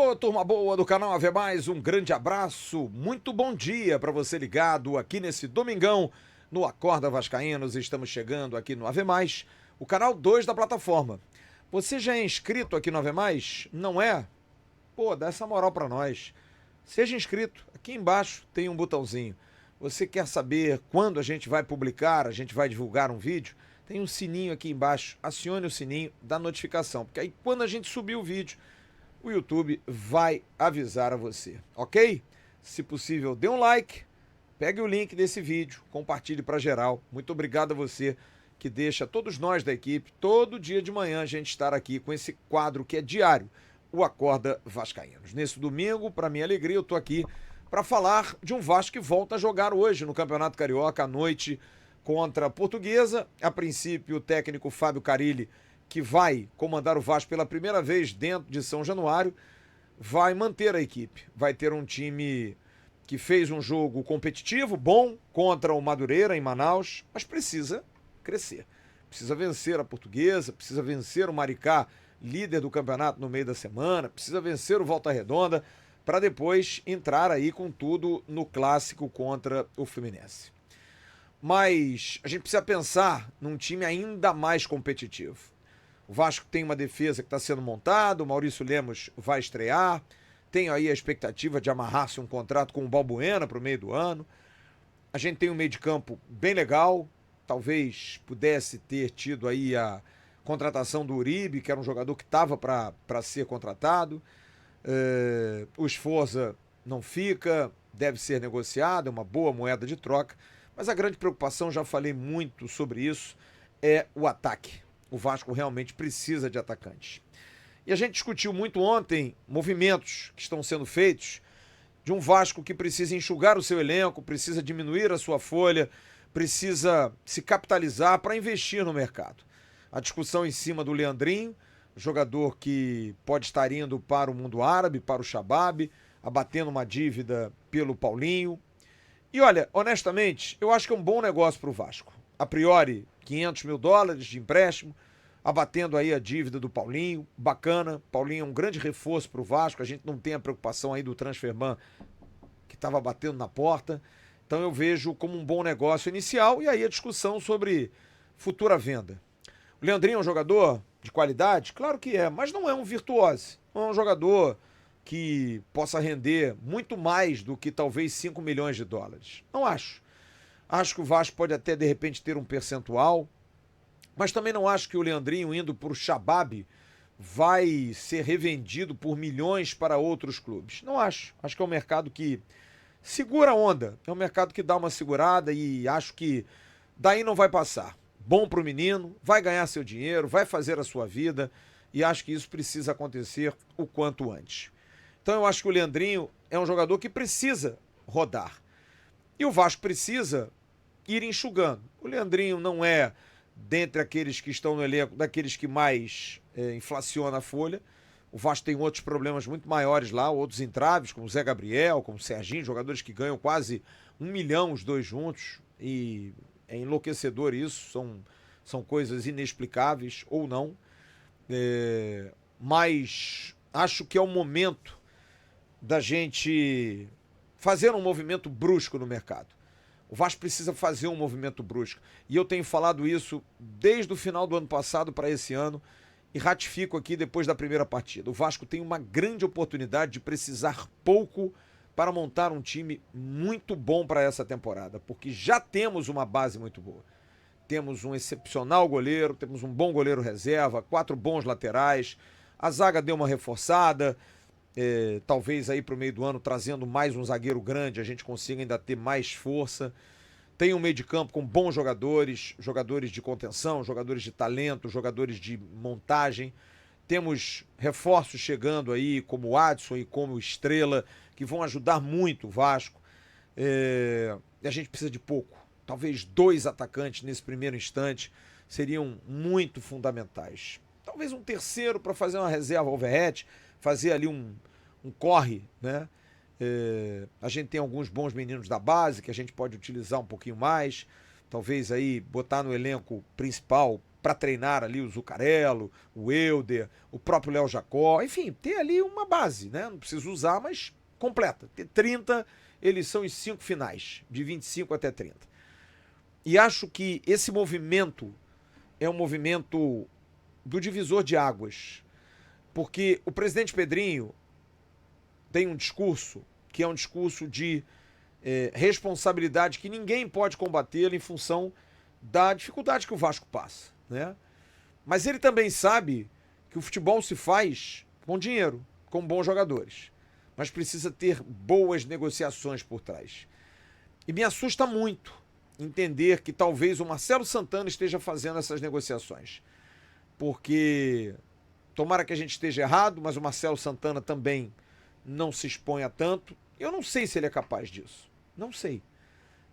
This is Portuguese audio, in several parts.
Ô, turma boa do canal Ave Mais, um grande abraço, muito bom dia para você ligado aqui nesse domingão no Acorda Vascaínos. Estamos chegando aqui no Ave Mais, o canal 2 da plataforma. Você já é inscrito aqui no Ave Mais? Não é? Pô, dá essa moral para nós. Seja inscrito, aqui embaixo tem um botãozinho. Você quer saber quando a gente vai publicar, a gente vai divulgar um vídeo? Tem um sininho aqui embaixo, acione o sininho da notificação, porque aí quando a gente subir o vídeo, o YouTube vai avisar a você, ok? Se possível, dê um like, pegue o link desse vídeo, compartilhe para geral. Muito obrigado a você que deixa todos nós da equipe, todo dia de manhã a gente estar aqui com esse quadro que é diário, o Acorda Vascaínos. Nesse domingo, para minha alegria, eu tô aqui para falar de um Vasco que volta a jogar hoje no Campeonato Carioca à noite contra a Portuguesa. A princípio, o técnico Fábio Carille, que vai comandar o Vasco pela primeira vez dentro de São Januário, vai manter a equipe. Vai ter um time que fez um jogo competitivo, bom, contra o Madureira em Manaus, mas precisa crescer. Precisa vencer a Portuguesa, precisa vencer o Maricá, líder do campeonato no meio da semana, precisa vencer o Volta Redonda, para depois entrar aí com tudo no clássico contra o Fluminense. Mas a gente precisa pensar num time ainda mais competitivo. O Vasco tem uma defesa que está sendo montada, o Maurício Lemos vai estrear, tem aí a expectativa de amarrar-se um contrato com o Balbuena para o meio do ano. A gente tem um meio de campo bem legal, talvez pudesse ter tido aí a contratação do Uribe, que era um jogador que estava para ser contratado. O Sforza não fica, deve ser negociado, é uma boa moeda de troca, mas a grande preocupação, já falei muito sobre isso, é o ataque. O Vasco realmente precisa de atacantes. E a gente discutiu muito ontem movimentos que estão sendo feitos de um Vasco que precisa enxugar o seu elenco, precisa diminuir a sua folha, precisa se capitalizar para investir no mercado. A discussão em cima do Leandrinho, jogador que pode estar indo para o mundo árabe, para o Shabab, abatendo uma dívida pelo Paulinho. E olha, honestamente, eu acho que é um bom negócio para o Vasco. A priori, $500 mil de empréstimo, abatendo aí a dívida do Paulinho, bacana. Paulinho é um grande reforço para o Vasco, a gente não tem a preocupação aí do transferban que estava batendo na porta. Então eu vejo como um bom negócio inicial, e aí a discussão sobre futura venda. O Leandrinho é um jogador de qualidade? Claro que é, mas não é um virtuoso. Não é um jogador que possa render muito mais do que talvez $5 milhões. Não acho. Acho que o Vasco pode até de repente ter um percentual, mas também não acho que o Leandrinho indo para o Shabab vai ser revendido por milhões para outros clubes. Não acho. Acho que é um mercado que segura a onda. É um mercado que dá uma segurada e acho que daí não vai passar. Bom para o menino, vai ganhar seu dinheiro, vai fazer a sua vida, e acho que isso precisa acontecer o quanto antes. Então eu acho que o Leandrinho é um jogador que precisa rodar. E o Vasco precisa ir enxugando. O Leandrinho não é, dentre aqueles que estão no elenco, daqueles que mais inflaciona a folha. O Vasco tem outros problemas muito maiores lá, outros entraves, como o Zé Gabriel, como o Serginho, jogadores que ganham quase 1 milhão os dois juntos, e é enlouquecedor isso, são coisas inexplicáveis ou não. Mas acho que é o momento da gente fazer um movimento brusco no mercado. O Vasco precisa fazer um movimento brusco. E eu tenho falado isso desde o final do ano passado para esse ano, e ratifico aqui depois da primeira partida. O Vasco tem uma grande oportunidade de precisar pouco para montar um time muito bom para essa temporada, porque já temos uma base muito boa. Temos um excepcional goleiro, temos um bom goleiro reserva, 4 bons laterais, a zaga deu uma reforçada, talvez aí para o meio do ano, trazendo mais um zagueiro grande, a gente consiga ainda ter mais força. Tem um meio de campo com bons jogadores, jogadores de contenção, jogadores de talento, jogadores de montagem. Temos reforços chegando aí, como o Adson e como o Estrela, que vão ajudar muito o Vasco. E a gente precisa de pouco. Talvez 2 atacantes nesse primeiro instante seriam muito fundamentais. Talvez um terceiro para fazer uma reserva overhead, fazer ali um corre, né? A gente tem alguns bons meninos da base que a gente pode utilizar um pouquinho mais. Talvez aí botar no elenco principal para treinar ali o Zuccarello, o Euder, o próprio Léo Jacó, enfim, ter ali uma base, né? Não preciso usar, mas completa. Ter 30, eles são os 5 finais, de 25 até 30. E acho que esse movimento é um movimento do divisor de águas, porque o presidente Pedrinho tem um discurso que é um discurso de responsabilidade que ninguém pode combater em função da dificuldade que o Vasco passa, né? Mas ele também sabe que o futebol se faz com dinheiro, com bons jogadores, mas precisa ter boas negociações por trás. E me assusta muito entender que talvez o Marcelo Santana esteja fazendo essas negociações, porque tomara que a gente esteja errado, mas o Marcelo Santana também não se expõe a tanto. Eu não sei se ele é capaz disso. Não sei.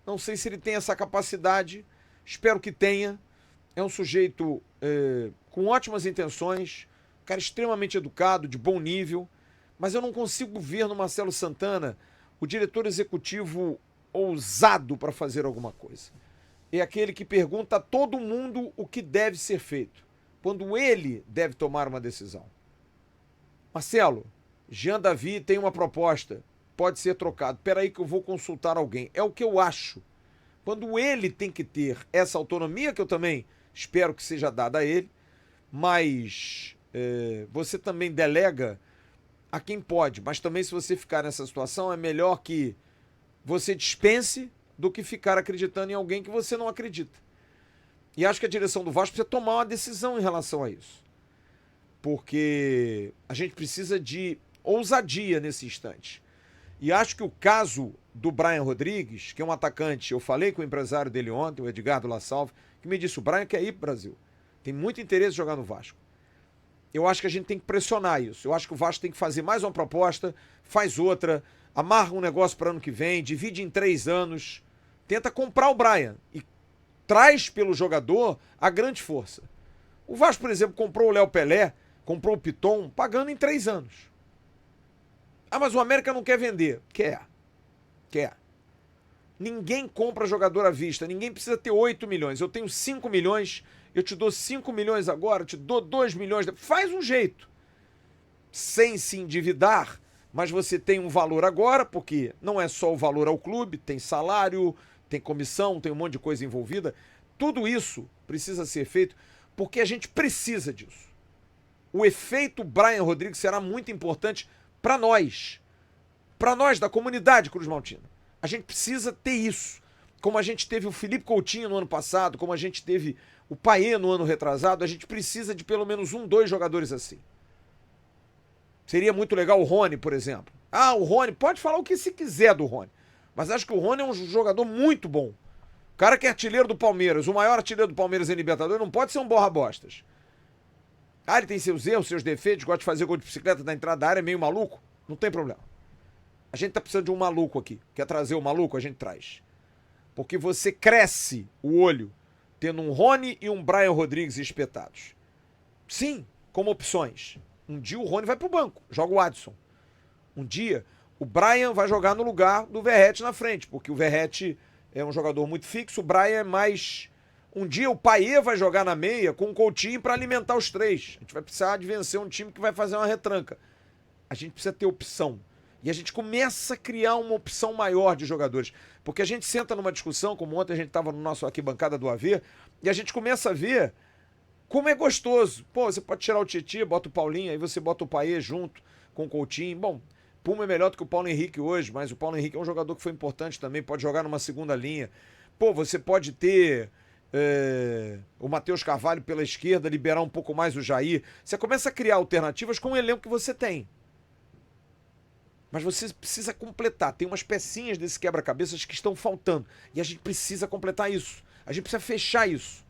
Não sei se ele tem essa capacidade. Espero que tenha. É um sujeito com ótimas intenções, cara extremamente educado, de bom nível, mas eu não consigo ver no Marcelo Santana o diretor executivo ousado para fazer alguma coisa. É aquele que pergunta a todo mundo o que deve ser feito, quando ele deve tomar uma decisão. Marcelo, Jean Davi tem uma proposta, pode ser trocado. Espera aí que eu vou consultar alguém. É o que eu acho. Quando ele tem que ter essa autonomia, que eu também espero que seja dada a ele, mas você também delega a quem pode. Mas também, se você ficar nessa situação, é melhor que você dispense do que ficar acreditando em alguém que você não acredita. E acho que a direção do Vasco precisa tomar uma decisão em relação a isso. Porque a gente precisa de ousadia nesse instante. E acho que o caso do Brian Rodrigues, que é um atacante, eu falei com o empresário dele ontem, o Edgardo La Salve, que me disse, o Brian quer ir pro Brasil. Tem muito interesse em jogar no Vasco. Eu acho que a gente tem que pressionar isso. Eu acho que o Vasco tem que fazer mais uma proposta, faz outra, amarra um negócio para ano que vem, divide em 3 anos, tenta comprar o Brian e traz pelo jogador a grande força. O Vasco, por exemplo, comprou o Léo Pelé, comprou o Piton, pagando em 3 anos. Ah, mas o América não quer vender. Quer. Ninguém compra jogador à vista, ninguém precisa ter 8 milhões. Eu tenho 5 milhões, eu te dou 5 milhões agora, eu te dou 2 milhões. Faz um jeito. Sem se endividar, mas você tem um valor agora, porque não é só o valor ao clube, tem salário, tem comissão, tem um monte de coisa envolvida. Tudo isso precisa ser feito porque a gente precisa disso. O efeito Brian Rodrigues será muito importante para nós da comunidade Cruz Maltina. A gente precisa ter isso. Como a gente teve o Felipe Coutinho no ano passado, como a gente teve o Paê no ano retrasado, a gente precisa de pelo menos 2 jogadores assim. Seria muito legal o Rony, por exemplo. Ah, o Rony, pode falar o que se quiser do Rony, mas acho que o Rony é um jogador muito bom. O cara que é artilheiro do Palmeiras, o maior artilheiro do Palmeiras em Libertadores, não pode ser um borra-bostas. Ah, ele tem seus erros, seus defeitos, gosta de fazer gol de bicicleta da entrada da área, é meio maluco. Não tem problema. A gente tá precisando de um maluco aqui. Quer trazer o maluco? A gente traz. Porque você cresce o olho tendo um Rony e um Brian Rodrigues espetados. Sim, como opções. Um dia o Rony vai pro banco, joga o Adson. Um dia o Brian vai jogar no lugar do Verratti na frente, porque o Verratti é um jogador muito fixo, o Brian é mais... Um dia o Paê vai jogar na meia com o Coutinho para alimentar os 3. A gente vai precisar de vencer um time que vai fazer uma retranca. A gente precisa ter opção. E a gente começa a criar uma opção maior de jogadores. Porque a gente senta numa discussão, como ontem a gente estava no nosso arquibancada do AV, e a gente começa a ver como é gostoso. Pô, você pode tirar o Tietê, bota o Paulinho, aí você bota o Paê junto com o Coutinho. Bom, Puma é melhor do que o Paulo Henrique hoje, mas o Paulo Henrique é um jogador que foi importante também, pode jogar numa segunda linha. Pô, você pode ter... o Matheus Carvalho pela esquerda, liberar um pouco mais o Jair. Você começa a criar alternativas com o elenco que você tem. Mas você precisa completar. Tem umas pecinhas desse quebra-cabeças que estão faltando. E a gente precisa completar isso. A gente precisa fechar isso.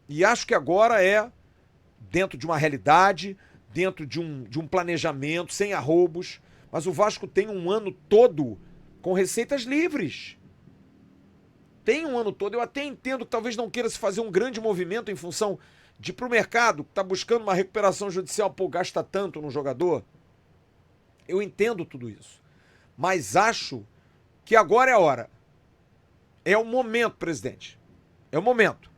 E acho que agora é dentro de uma realidade, dentro de um planejamento, sem arroubos. Mas o Vasco tem um ano todo com receitas livres. Tem um ano todo, eu até entendo que talvez não queira se fazer um grande movimento em função de ir pro mercado, que está buscando uma recuperação judicial, pô, gasta tanto no jogador. Eu entendo tudo isso. Mas acho que agora é a hora. É o momento, presidente. É o momento.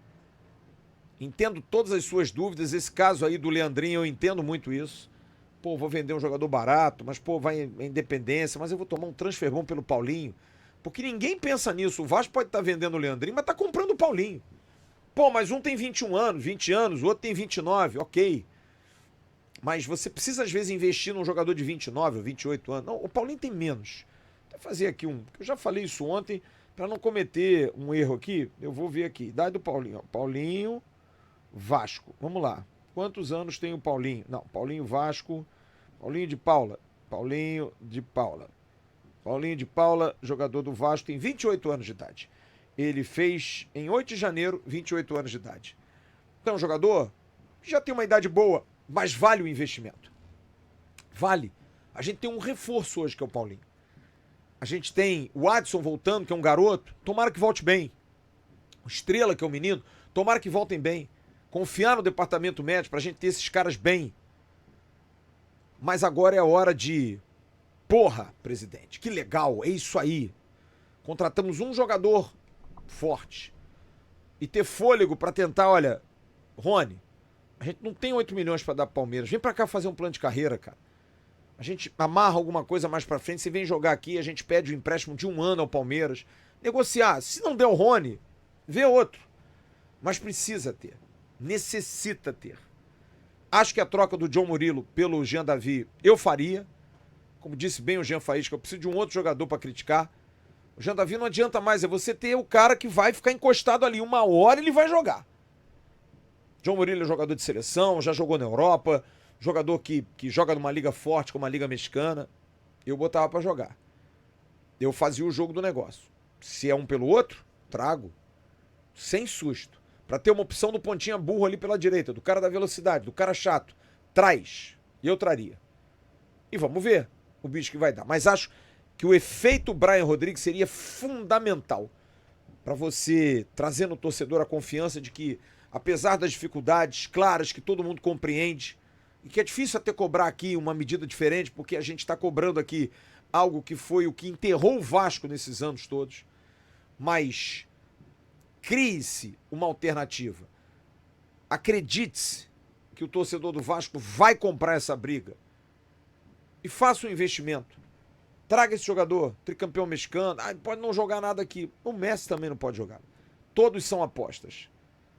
Entendo todas as suas dúvidas. Esse caso aí do Leandrinho, eu entendo muito isso. Pô, vou vender um jogador barato, mas, pô, vai em Independência, mas eu vou tomar um transfer bom pelo Paulinho. Porque ninguém pensa nisso. O Vasco pode estar vendendo o Leandrinho, mas tá comprando o Paulinho. Pô, mas um tem 21 anos, 20 anos, o outro tem 29, ok. Mas você precisa, às vezes, investir num jogador de 29 ou 28 anos. Não, o Paulinho tem menos. Vou fazer aqui um. Eu já falei isso ontem, para não cometer um erro aqui, eu vou ver aqui. Idade do Paulinho. Ó. Paulinho, Vasco. Vamos lá. Quantos anos tem o Paulinho? Não, Paulinho Vasco. Paulinho de Paula. Paulinho de Paula. Paulinho de Paula, jogador do Vasco, tem 28 anos de idade. Ele fez, em 8 de janeiro, 28 anos de idade. Então, jogador já tem uma idade boa, mas vale o investimento. Vale. A gente tem um reforço hoje, que é o Paulinho. A gente tem o Adson voltando, que é um garoto. Tomara que volte bem. O Estrela, que é um menino. Tomara que voltem bem. Confiar no departamento médico pra gente ter esses caras bem. Mas agora é a hora de... Porra, presidente, que legal, é isso aí. Contratamos um jogador forte. E ter fôlego pra tentar, olha... Rony, a gente não tem 8 milhões pra dar pro Palmeiras. Vem pra cá fazer um plano de carreira, cara. A gente amarra alguma coisa mais pra frente, você vem jogar aqui, a gente pede um empréstimo de 1 ano ao Palmeiras. Negociar. Se não der o Rony, vê outro. Mas precisa ter. Necessita ter. Acho que a troca do John Murilo pelo Jean Davi eu faria. Como disse bem o Jean Faísca, eu preciso de um outro jogador para criticar. O Jean Davi não adianta mais, é você ter o cara que vai ficar encostado ali. Uma hora ele vai jogar. John Murilo é jogador de seleção, já jogou na Europa, jogador que joga numa liga forte, como a Liga Mexicana. Eu botava para jogar. Eu fazia o jogo do negócio. Se é um pelo outro, trago. Sem susto. Para ter uma opção do pontinha burro ali pela direita, do cara da velocidade, do cara chato. Traz. E eu traria. E vamos ver o bicho que vai dar. Mas acho que o efeito Brian Rodrigues seria fundamental para você trazer no torcedor a confiança de que, apesar das dificuldades claras que todo mundo compreende, e que é difícil até cobrar aqui uma medida diferente, porque a gente está cobrando aqui algo que foi o que enterrou o Vasco nesses anos todos, mas crie-se uma alternativa. Acredite-se que o torcedor do Vasco vai comprar essa briga. E faça um investimento. Traga esse jogador, tricampeão mexicano. Ah, pode não jogar nada aqui. O Messi também não pode jogar. Todos são apostas.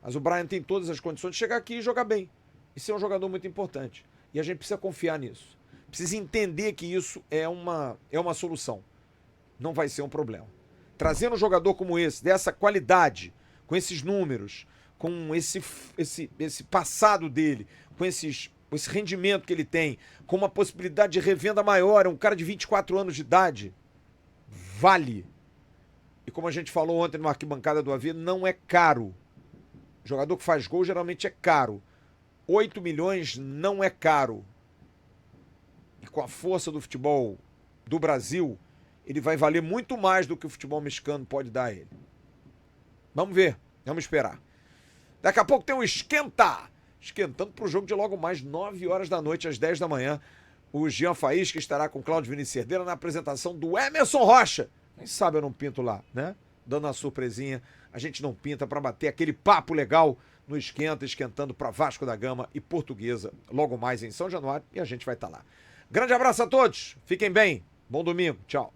Mas o Brian tem todas as condições de chegar aqui e jogar bem. E ser um jogador muito importante. E a gente precisa confiar nisso. Precisa entender que isso é uma solução. Não vai ser um problema. Trazendo um jogador como esse, dessa qualidade, com esses números, com esse passado dele, com esse rendimento que ele tem, com uma possibilidade de revenda maior, é um cara de 24 anos de idade, vale. E como a gente falou ontem no Arquibancada do AV, não é caro. O jogador que faz gol geralmente é caro. 8 milhões não é caro. E com a força do futebol do Brasil, ele vai valer muito mais do que o futebol mexicano pode dar a ele. Vamos ver, vamos esperar. Daqui a pouco tem um esquentando para o jogo de logo mais 9 horas da noite, às 10 da manhã. O Jean Faísca estará com o Cláudio Vinícius Cerdeira na apresentação do Emerson Rocha. Quem sabe eu não pinto lá, né? Dando uma surpresinha, a gente não pinta para bater aquele papo legal no esquentando para Vasco da Gama e Portuguesa, logo mais em São Januário, e a gente vai estar lá. Grande abraço a todos, fiquem bem, bom domingo, tchau.